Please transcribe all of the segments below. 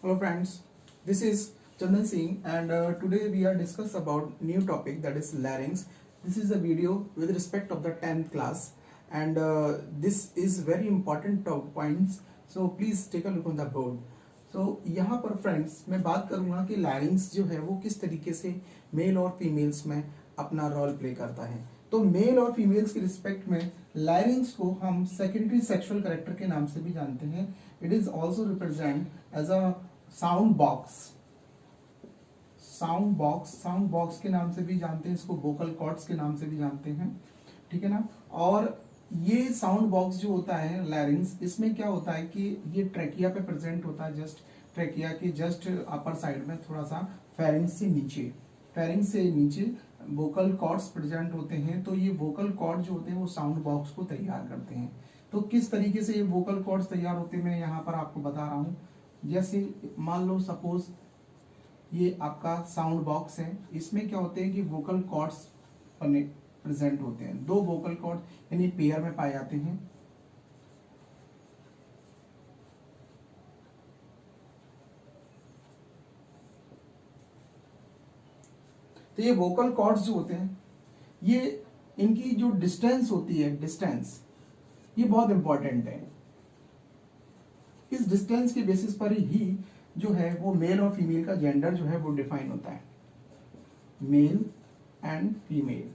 Hello friends, this is Chandan Singh and today we are discuss about new topic that is larynx. This is a video with respect of the 10th class and this is very important points, so please take a look on the board. So यहाँ पर friends मैं बात करूंगा कि लैरिंग्स जो है वो किस तरीके से मेल और फीमेल्स में अपना रोल प्ले करता है। तो मेल और फीमेल्स की रिस्पेक्ट में लैरिंग्स को हम सेकेंडरी सेक्सुअल कैरेक्टर के नाम से भी जानते हैं। It is also represent as a sound box. Sound box के नाम से भी जानते हैं इसको, वोकल कॉर्ड्स के नाम से भी जानते हैं, ठीक है ना। और ये साउंड बॉक्स जो होता है लैरिंग्स, इसमें क्या होता है कि ये ट्रैकिया पे प्रेजेंट होता है, जस्ट ट्रैकिया की जस्ट अपर साइड में थोड़ा सा फेरिंग्स से नीचे वोकल कॉर्ड्स प्रेजेंट होते हैं। तो ये वोकल कॉर्ड जो होते हैं वो साउंड बॉक्स को तैयार करते हैं। तो किस तरीके से ये वोकल कॉर्ड्स तैयार होते हैं मैं यहाँ पर आपको बता रहा हूँ। जैसे मान लो सपोज ये आपका साउंड बॉक्स है, इसमें क्या होते हैं कि वोकल कॉर्ड्स प्रेजेंट होते हैं। दो वोकल कॉर्ड यानी पेयर में पाए जाते हैं। तो ये वोकल कॉर्ड्स जो होते हैं, ये इनकी जो डिस्टेंस होती है, डिस्टेंस ये बहुत इंपॉर्टेंट है। इस डिस्टेंस के बेसिस पर ही जो है वो मेल और फीमेल का जेंडर जो है वो डिफाइन होता है, मेल एंड फीमेल।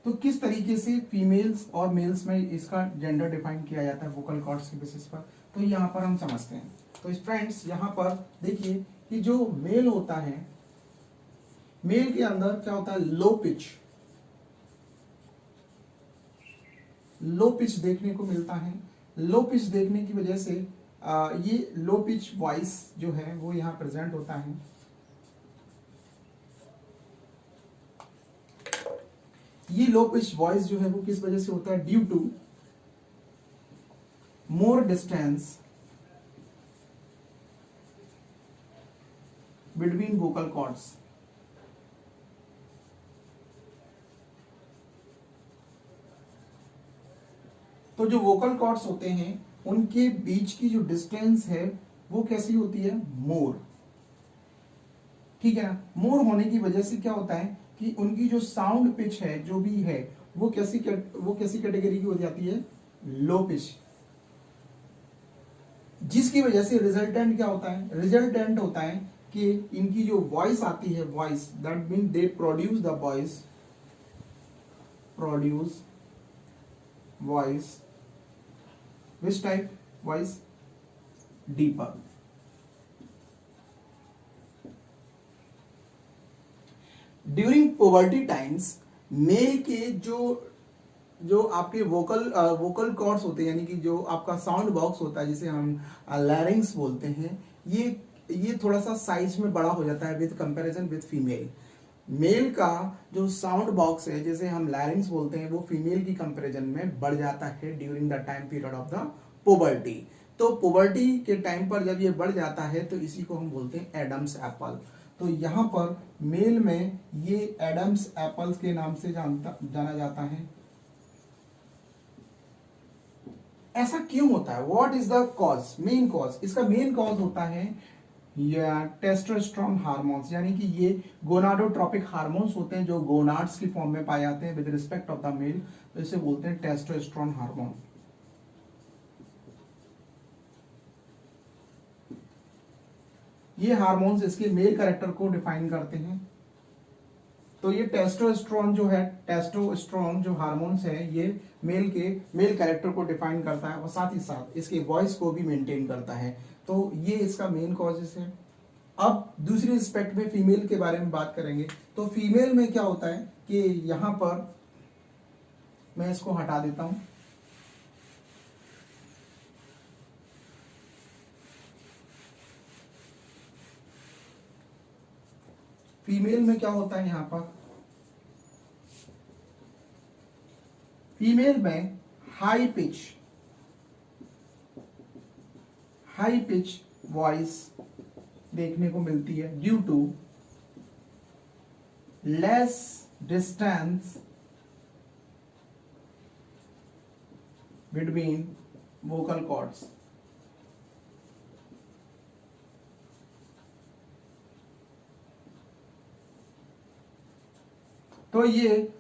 तो किस तरीके से फीमेल्स और मेल्स में इसका जेंडर डिफाइन किया जाता है वोकल कॉर्ड्स के बेसिस पर, तो यहाँ पर हम समझते हैं। तो फ्रेंड्स यहाँ पर देखिए कि जो मेल होता है, मेल के अंदर क्या होता है, लो पिच देखने को मिलता है। लो पिच देखने की वजह से ये लो पिच वॉइस जो है वो यहाँ प्रेजेंट होता है। ये लो पिच वॉइस जो है वो किस वजह से होता है, due to more distance between vocal cords. तो जो वोकल कॉर्ड्स होते हैं उनके बीच की जो डिस्टेंस है वो कैसी होती है, मोर, ठीक है ना। मोर होने की वजह से क्या होता है कि उनकी जो साउंड पिच है जो भी है वो कैसी कैटेगरी की हो जाती है, लो पिच। जिसकी वजह से रिजल्टेंट क्या होता है, रिजल्टेंट होता है कि इनकी जो वॉइस आती है, voice that mean they produce the voice which type voice, deeper। During puberty times male के जो आपके वोकल कॉर्ड्स होते हैं, यानी कि जो आपका साउंड बॉक्स होता है जिसे हम लैरिंग्स बोलते हैं, ये थोड़ा सा साइज में बड़ा हो जाता है with comparison with female. Male का जो साउंड बॉक्स है जिसे हम लैरिंग्स बोलते हैं वो फीमेल की कंपैरिजन में बढ़ जाता है during the time period of the poverty. तो पोवर्टी के टाइम पर जब ये बढ़ जाता है तो इसी को हम बोलते हैं एडम्स एप्पल। तो यहाँ पर मेल में ये एडम्स एप्पल्स के नाम से जाना जाता है। ऐसा क्यों होता है, what is the cause, main cause? इसका मेन कॉज होता है या टेस्टोस्टेरोन हार्मोन्स, यानी कि ये गोनाडोट्रोपिक हार्मोन्स होते हैं जो गोनाड्स की फॉर्म में पाए जाते हैं with respect of the male. तो इसे बोलते हैं टेस्टोस्टेरोन हार्मोन। ये हार्मोन्स इसके मेल कैरेक्टर को डिफाइन करते हैं। तो ये टेस्टोस्टेरोन जो हार्मोन्स है ये मेल कैरेक्टर को डिफाइन करता है और साथ ही साथ इसके वॉइस को भी मेंटेन करता है। तो ये इसका मेन कॉजेस है। अब दूसरी रिस्पेक्ट में फीमेल के बारे में बात करेंगे। तो फीमेल में क्या होता है कि यहां पर मैं इसको हटा देता हूं। फीमेल में क्या होता है, यहां पर फीमेल में हाई पिच वॉइस देखने को मिलती है due to less distance between vocal cords. तो ये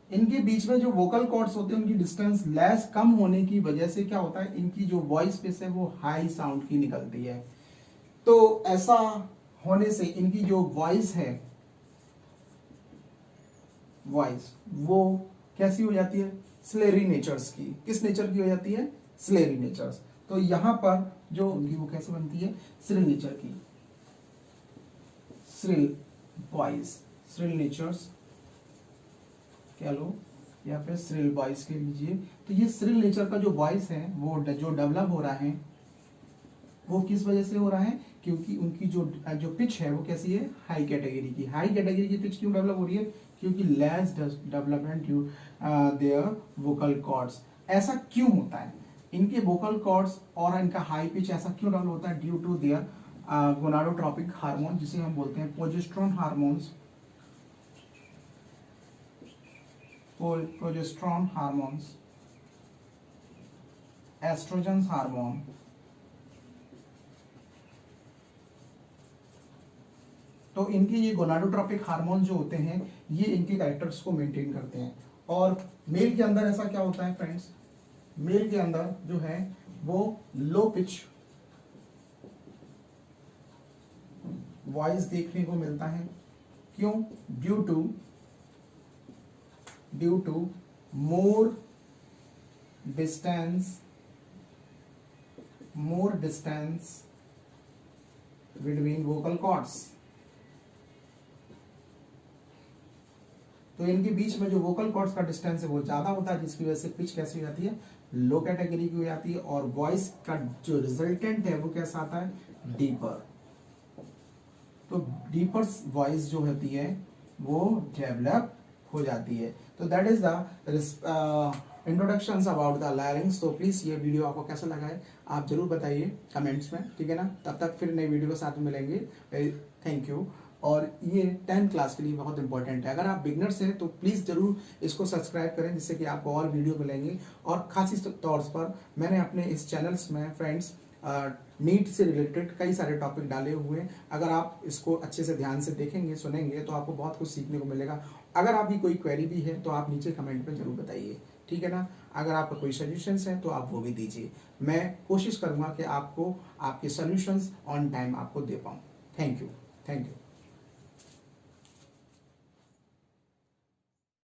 इनके बीच में जो वोकल कॉर्ड्स होते हैं उनकी डिस्टेंस लेस कम होने की वजह से क्या होता है, इनकी जो वॉइस पिच है वो हाई साउंड की निकलती है। तो ऐसा होने से इनकी जो वॉइस है, वॉइस वो कैसी हो जाती है, स्लेरी नेचर्स की। किस नेचर की हो जाती है, स्लेरी नेचर्स। तो यहां पर जो उनकी वो कैसे बनती है, श्रिल नेचर की, श्रिल वॉइस, श्रिल नेचर्स क्या लो, या फिर श्रिल वॉइस के लीजिए। तो ये श्रिल नेचर का जो वॉइस है वो जो डेवलप हो रहा है वो किस वजह से हो रहा है, क्योंकि उनकी जो पिच है वो कैसी है, हाई कैटेगरी की। हाई कैटेगरी की पिच क्यों डेवलप हो रही है, क्योंकि less development due their vocal cords. ऐसा क्यों होता है, इनके वोकल कॉर्ड्स और इनका हाई पिच ऐसा क्यों डेवलप होता है, due to their gonadotropic hormone, जिसे हम बोलते हैं progesterone hormones, progesterone hormones, oestrogen hormone. तो इनके ये गोनाडोट्रोपिक हार्मोन जो होते हैं ये इनके कैरेक्टर्स को मेंटेन करते हैं। और मेल के अंदर ऐसा क्या होता है फ्रेंड्स, मेल के अंदर जो है वो लो पिच वॉइस देखने को मिलता है। क्यों, due to more distance between vocal cords. तो इनके बीच में जो वोकल कॉर्ड्स का डिस्टेंस है वो ज्यादा होता है, जिसकी वजह से पिच कैसी हो जाती है, लो कैटेगरी की हो जाती है, और वॉइस का जो रिजल्टेंट है वो कैसा आता है, डीपर। तो डीपर वॉइस जो होती है वो डेवलप हो जाती है। तो that is the introductions about the larynx. तो प्लीज ये वीडियो आपको कैसा लगा है आप जरूर बताइए कमेंट्स में, ठीक है ना। तब तक फिर नई वीडियो के साथ में मिलेंगे। Thank you. और ये 10th क्लास के लिए बहुत इंपॉर्टेंट है। अगर आप बिगनर्स हैं तो प्लीज़ जरूर इसको सब्सक्राइब करें, जिससे कि आपको और वीडियो मिलेंगे। और खास तौर पर मैंने अपने इस चैनल्स में फ्रेंड्स नीट से रिलेटेड कई सारे टॉपिक डाले हुए हैं। अगर आप इसको अच्छे से ध्यान से देखेंगे सुनेंगे तो आपको बहुत कुछ सीखने को मिलेगा। अगर आपकी कोई क्वेरी भी है तो आप नीचे कमेंट में जरूर बताइए, ठीक है ना। अगर आपका कोई सजेशंस है तो आप वो भी दीजिए। मैं कोशिश करूंगा कि आपको आपके सॉल्यूशंस ऑन टाइम आपको दे पाऊँ। Thank you.